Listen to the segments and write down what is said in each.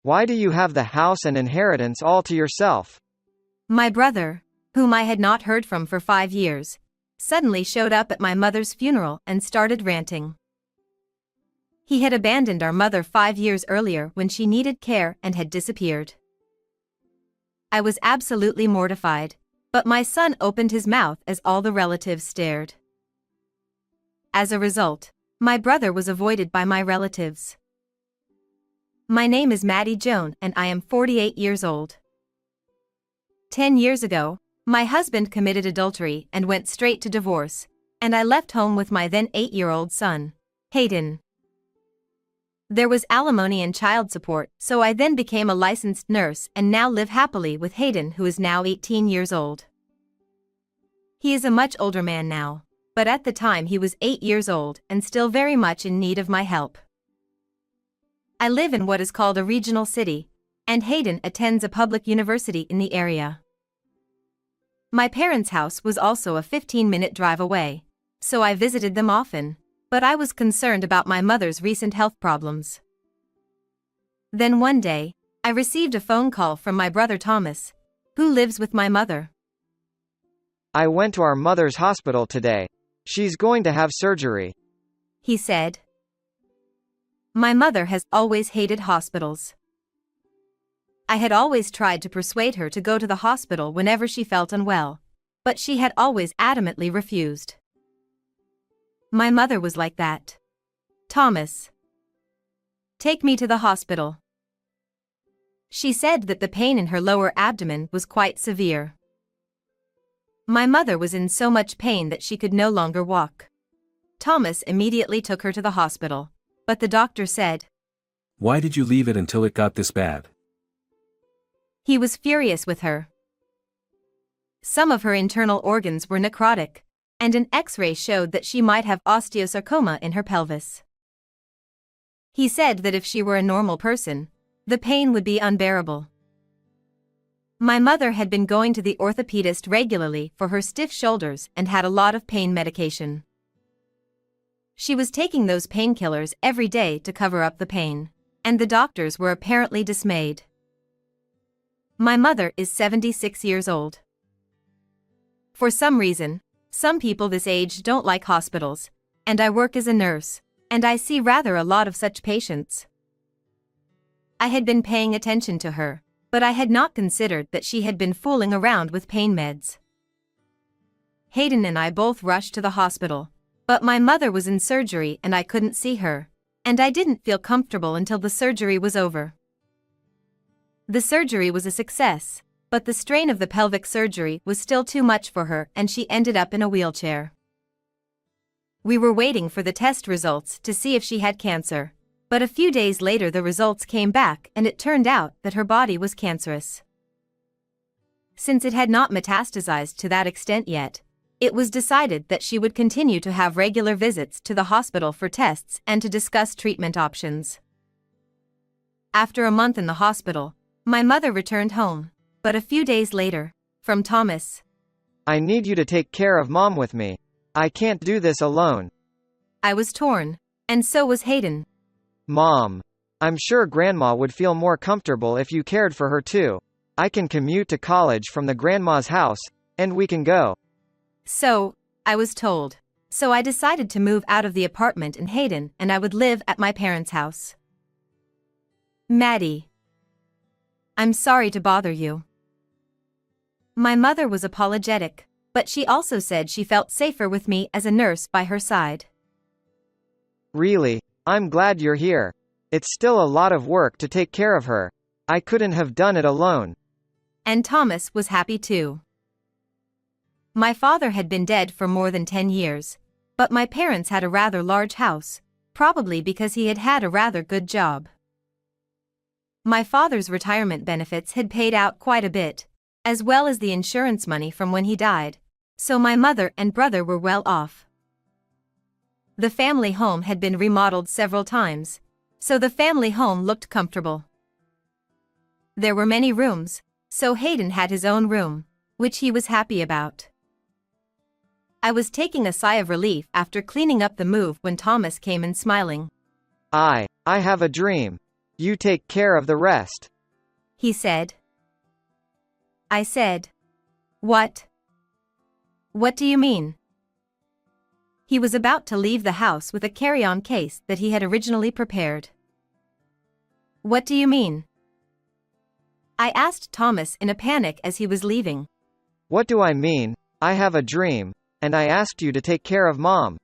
Why do you have the house and inheritance all to yourself? My brother, whom I had not heard from for 5 years, suddenly showed up at my mother's funeral and started ranting. He had abandoned our mother 5 years earlier when she needed care and had disappeared. I was absolutely mortified, but my son opened his mouth as all the relatives stared. As a result, my brother was avoided by my relatives. My name is Maddie Joan and I am 48 years old. 10 years ago, my husband committed adultery and went straight to divorce, and I left home with my then 8-year-old son, Hayden. There was alimony and child support, so I then became a licensed nurse and now live happily with Hayden, who is now 18 years old. He is a much older man now, but at the time he was 8 years old and still very much in need of my help. I live in what is called a regional city, and Hayden attends a public university in the area. My parents' house was also a 15-minute drive away, so I visited them often, but I was concerned about my mother's recent health problems. Then one day, I received a phone call from my brother Thomas, who lives with my mother. I went to our mother's hospital today. She's going to have surgery, he said. My mother has always hated hospitals. I had always tried to persuade her to go to the hospital whenever she felt unwell, but she had always adamantly refused. My mother was like that. Thomas, take me to the hospital. She said that the pain in her lower abdomen was quite severe. My mother was in so much pain that she could no longer walk. Thomas immediately took her to the hospital, but the doctor said, "Why did you leave it until it got this bad?" He was furious with her. Some of her internal organs were necrotic, and an X-ray showed that she might have osteosarcoma in her pelvis. He said that if she were a normal person, the pain would be unbearable. My mother had been going to the orthopedist regularly for her stiff shoulders and had a lot of pain medication. She was taking those painkillers every day to cover up the pain, and the doctors were apparently dismayed. My mother is 76 years old. For some reason, some people this age don't like hospitals, and I work as a nurse, and I see rather a lot of such patients. I had been paying attention to her, but I had not considered that she had been fooling around with pain meds. Hayden and I both rushed to the hospital, but my mother was in surgery and I couldn't see her, and I didn't feel comfortable until the surgery was over. The surgery was a success, but the strain of the pelvic surgery was still too much for her and she ended up in a wheelchair. We were waiting for the test results to see if she had cancer, but a few days later the results came back and it turned out that her body was cancerous. Since it had not metastasized to that extent yet, it was decided that she would continue to have regular visits to the hospital for tests and to discuss treatment options. After a month in the hospital, my mother returned home, but a few days later, from Thomas. I need you to take care of Mom with me. I can't do this alone. I was torn, and so was Hayden. Mom, I'm sure Grandma would feel more comfortable if you cared for her too. I can commute to college from the grandma's house, and we can go. So, I was told. So I decided to move out of the apartment in Hayden and I would live at my parents' house. Maddie, I'm sorry to bother you. My mother was apologetic, but she also said she felt safer with me as a nurse by her side. Really? I'm glad you're here. It's still a lot of work to take care of her. I couldn't have done it alone. And Thomas was happy too. My father had been dead for more than 10 years, but my parents had a rather large house, probably because he had had a rather good job. My father's retirement benefits had paid out quite a bit, as well as the insurance money from when he died, so my mother and brother were well off. The family home had been remodeled several times, so the family home looked comfortable. There were many rooms, so Hayden had his own room, which he was happy about. I was taking a sigh of relief after cleaning up the move when Thomas came in smiling. I have a dream. You take care of the rest. he said. I said, "What? What do you mean?" He was about to leave the house with a carry-on case that he had originally prepared. "What do you mean?" I asked Thomas in a panic as he was leaving. What do I mean? I have a dream, and I asked you to take care of Mom.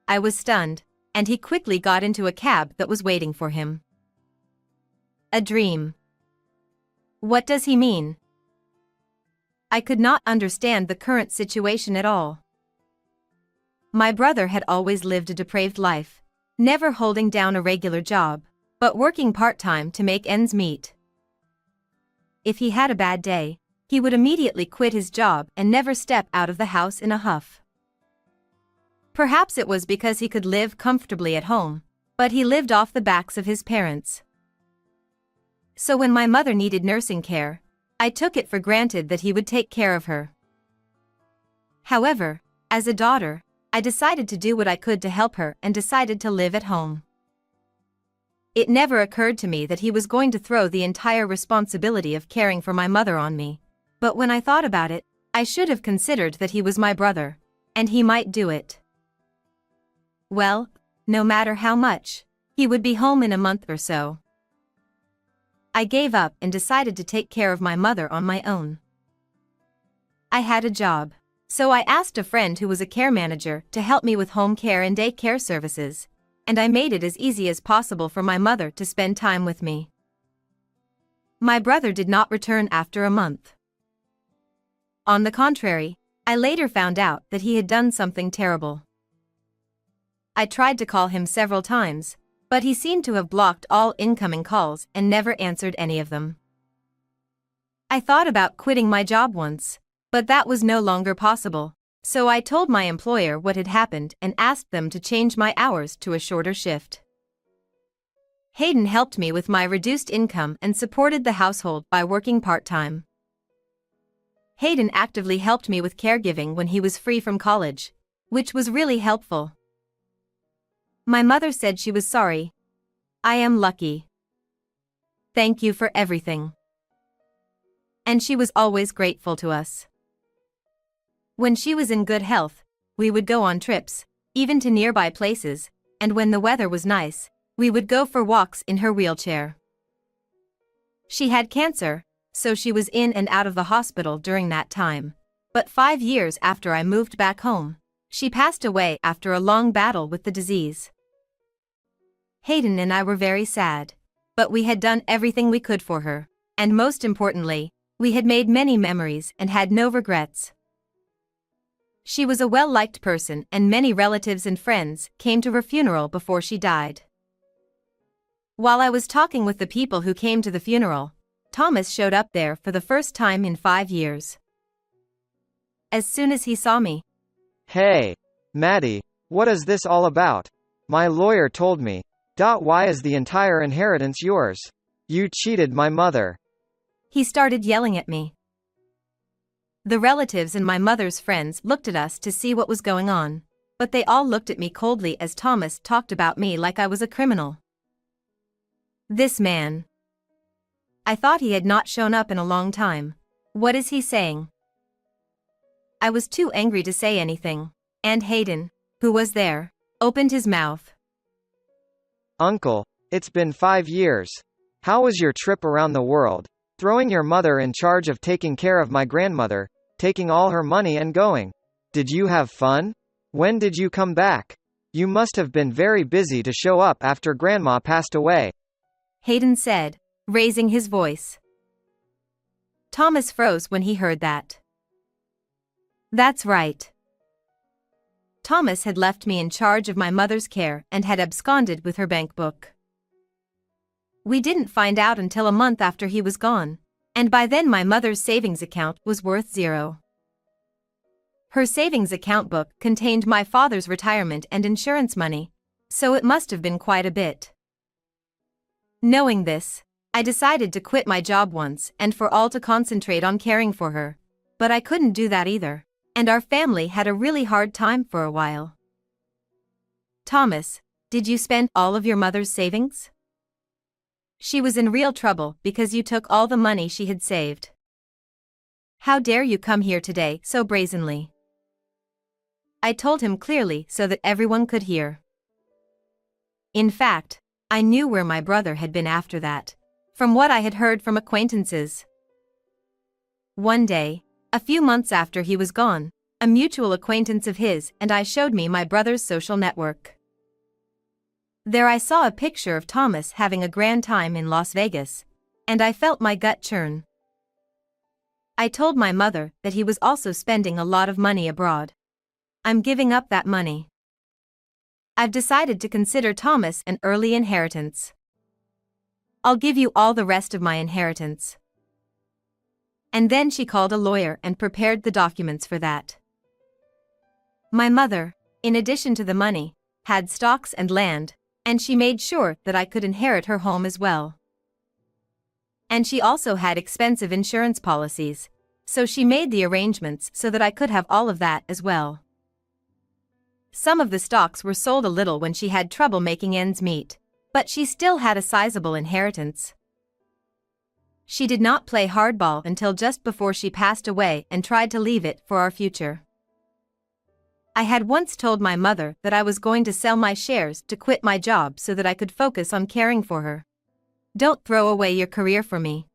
I was stunned, and he quickly got into a cab that was waiting for him. A dream. What does he mean? I could not understand the current situation at all. My brother had always lived a depraved life, never holding down a regular job, but working part-time to make ends meet. If he had a bad day, he would immediately quit his job and never step out of the house in a huff. Perhaps it was because he could live comfortably at home, but he lived off the backs of his parents. So when my mother needed nursing care, I took it for granted that he would take care of her. However, as a daughter, I decided to do what I could to help her and decided to live at home. It never occurred to me that he was going to throw the entire responsibility of caring for my mother on me, but when I thought about it, I should have considered that he was my brother, and he might do it. Well, no matter how much, he would be home in a month or so. I gave up and decided to take care of my mother on my own. I had a job, so I asked a friend who was a care manager to help me with home care and day care services, and I made it as easy as possible for my mother to spend time with me. My brother did not return after a month. On the contrary, I later found out that he had done something terrible. I tried to call him several times, but he seemed to have blocked all incoming calls and never answered any of them. I thought about quitting my job once, but that was no longer possible, so I told my employer what had happened and asked them to change my hours to a shorter shift. Hayden helped me with my reduced income and supported the household by working part-time. Hayden actively helped me with caregiving when he was free from college, which was really helpful. My mother said she was sorry. I am lucky. Thank you for everything. And she was always grateful to us. When she was in good health, we would go on trips, even to nearby places, and when the weather was nice, we would go for walks in her wheelchair. She had cancer, so she was in and out of the hospital during that time, but 5 years after I moved back home, she passed away after a long battle with the disease. Hayden and I were very sad, but we had done everything we could for her, and most importantly, we had made many memories and had no regrets. She was a well-liked person and many relatives and friends came to her funeral before she died. While I was talking with the people who came to the funeral, Thomas showed up there for the first time in 5 years. As soon as he saw me, Hey, Maddie, what is this all about? My lawyer told me. Why is the entire inheritance yours? You cheated my mother. He started yelling at me. The relatives and my mother's friends looked at us to see what was going on, but they all looked at me coldly as Thomas talked about me like I was a criminal. This man. I thought he had not shown up in a long time. What is he saying? I was too angry to say anything, and Hayden, who was there, opened his mouth. Uncle, it's been 5 years. How was your trip around the world? Throwing your mother in charge of taking care of my grandmother, taking all her money and going. Did you have fun? When did you come back? You must have been very busy to show up after Grandma passed away. Hayden said, raising his voice. Thomas froze when he heard that. That's right. Thomas had left me in charge of my mother's care and had absconded with her bank book. We didn't find out until a month after he was gone, and by then my mother's savings account was worth 0. Her savings account book contained my father's retirement and insurance money, so it must have been quite a bit. Knowing this, I decided to quit my job once and for all to concentrate on caring for her, but I couldn't do that either, and our family had a really hard time for a while. Thomas, did you spend all of your mother's savings? She was in real trouble because you took all the money she had saved. How dare you come here today so brazenly? I told him clearly so that everyone could hear. In fact, I knew where my brother had been after that, from what I had heard from acquaintances. One day, a few months after he was gone, a mutual acquaintance of his and I showed me my brother's social network. There I saw a picture of Thomas having a grand time in Las Vegas, and I felt my gut churn. I told my mother that he was also spending a lot of money abroad. I'm giving up that money. I've decided to consider Thomas an early inheritance. I'll give you all the rest of my inheritance. And then she called a lawyer and prepared the documents for that. My mother, in addition to the money, had stocks and land, and she made sure that I could inherit her home as well. And she also had expensive insurance policies, so she made the arrangements so that I could have all of that as well. Some of the stocks were sold a little when she had trouble making ends meet, but she still had a sizable inheritance. She did not play hardball until just before she passed away and tried to leave it for our future. I had once told my mother that I was going to sell my shares to quit my job so that I could focus on caring for her. Don't throw away your career for me.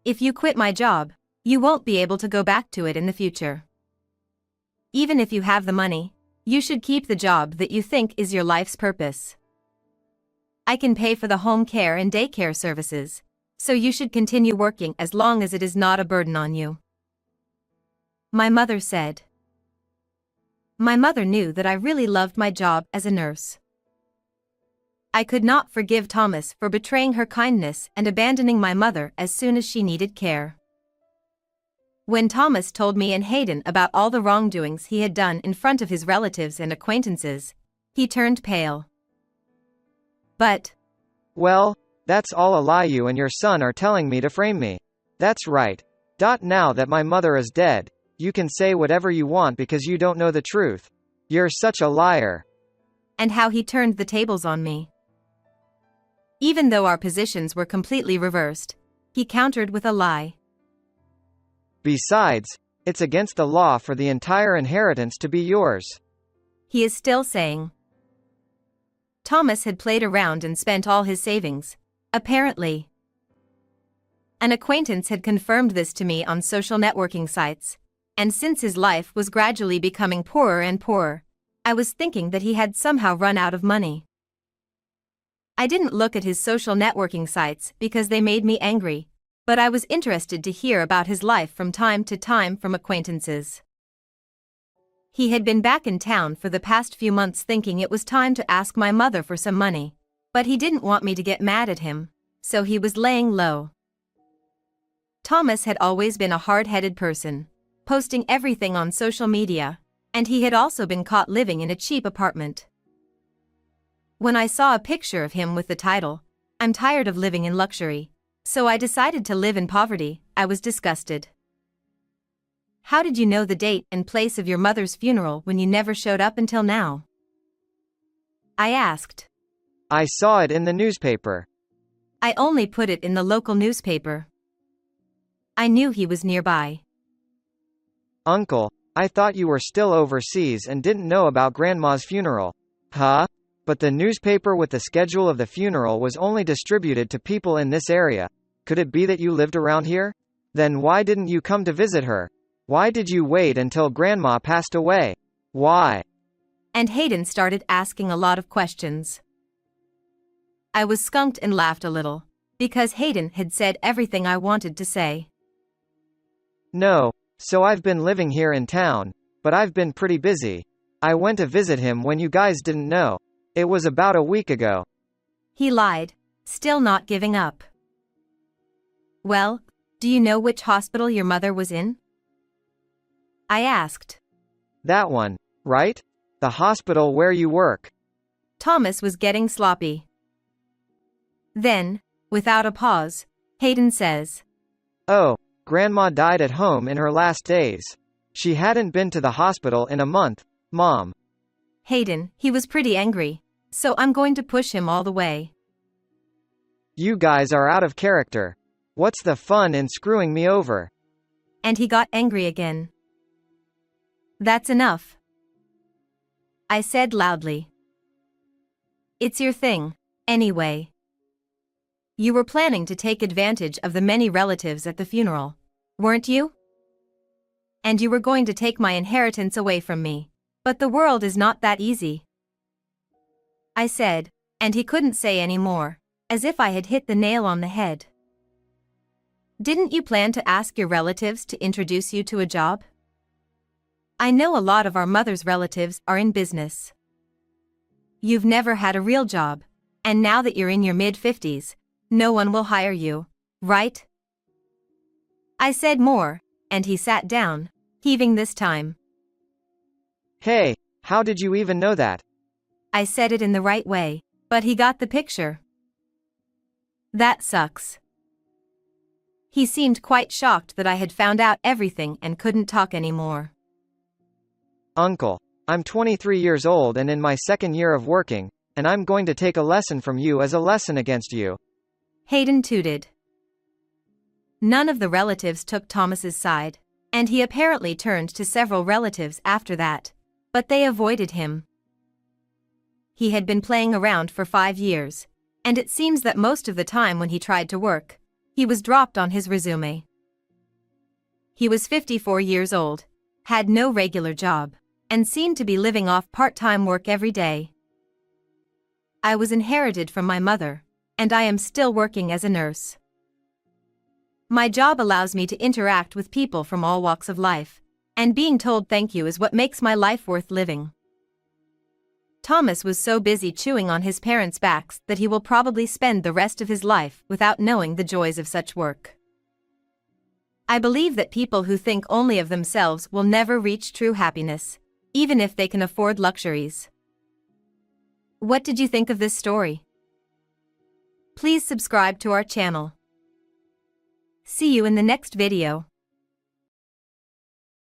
If you quit my job, you won't be able to go back to it in the future. Even if you have the money, you should keep the job that you think is your life's purpose. I can pay for the home care and daycare services, so you should continue working as long as it is not a burden on you. My mother said. My mother knew that I really loved my job as a nurse. I could not forgive Thomas for betraying her kindness and abandoning my mother as soon as she needed care. When Thomas told me and Hayden about all the wrongdoings he had done in front of his relatives and acquaintances, he turned pale. But, Well, that's all a lie you and your son are telling me to frame me. That's right. Now that my mother is dead, you can say whatever you want because you don't know the truth. You're such a liar. And how he turned the tables on me. Even though our positions were completely reversed, he countered with a lie. Besides, it's against the law for the entire inheritance to be yours. He is still saying. Thomas had played around and spent all his savings, apparently. An acquaintance had confirmed this to me on social networking sites, and since his life was gradually becoming poorer and poorer, I was thinking that he had somehow run out of money. I didn't look at his social networking sites because they made me angry, but I was interested to hear about his life from time to time from acquaintances. He had been back in town for the past few months thinking it was time to ask my mother for some money, but he didn't want me to get mad at him, so he was laying low. Thomas had always been a hard-headed person, posting everything on social media, and he had also been caught living in a cheap apartment. When I saw a picture of him with the title, "I'm tired of living in luxury, so I decided to live in poverty," I was disgusted. How did you know the date and place of your mother's funeral when you never showed up until now? I asked. I saw it in the newspaper. I only put it in the local newspaper. I knew he was nearby. Uncle, I thought you were still overseas and didn't know about Grandma's funeral. Huh? But the newspaper with the schedule of the funeral was only distributed to people in this area. Could it be that you lived around here? Then why didn't you come to visit her? Why did you wait until Grandma passed away? Why? And Hayden started asking a lot of questions. I was skunked and laughed a little, because Hayden had said everything I wanted to say. No, so I've been living here in town, but I've been pretty busy. I went to visit him when you guys didn't know. It was about a week ago. He lied, still not giving up. Well, do you know which hospital your mother was in? I asked. That one, right? The hospital where you work. Thomas was getting sloppy. Then, without a pause, Hayden says, Oh, Grandma died at home in her last days. She hadn't been to the hospital in a month, Mom. Hayden, he was pretty angry, so I'm going to push him all the way. You guys are out of character. What's the fun in screwing me over? And he got angry again. That's enough, I said loudly. It's your thing, anyway. You were planning to take advantage of the many relatives at the funeral, weren't you? And you were going to take my inheritance away from me. But the world is not that easy, I said, and he couldn't say any more, as if I had hit the nail on the head. Didn't you plan to ask your relatives to introduce you to a job? I know a lot of our mother's relatives are in business. You've never had a real job, and now that you're in your mid-50s, no one will hire you, right? I said more, and he sat down, heaving this time. Hey, how did you even know that? I said it in the right way, but he got the picture. That sucks. He seemed quite shocked that I had found out everything and couldn't talk anymore. Uncle, I'm 23 years old and in my second year of working, and I'm going to take a lesson from you as a lesson against you. Hayden tooted. None of the relatives took Thomas's side, and he apparently turned to several relatives after that, but they avoided him. He had been playing around for 5 years, and it seems that most of the time when he tried to work, he was dropped on his resume. He was 54 years old, had no regular job, and seemed to be living off part-time work every day. I was inherited from my mother, and I am still working as a nurse. My job allows me to interact with people from all walks of life, and being told thank you is what makes my life worth living. Thomas was so busy chewing on his parents' backs that he will probably spend the rest of his life without knowing the joys of such work. I believe that people who think only of themselves will never reach true happiness, even if they can afford luxuries. What did you think of this story? Please subscribe to our channel. See you in the next video.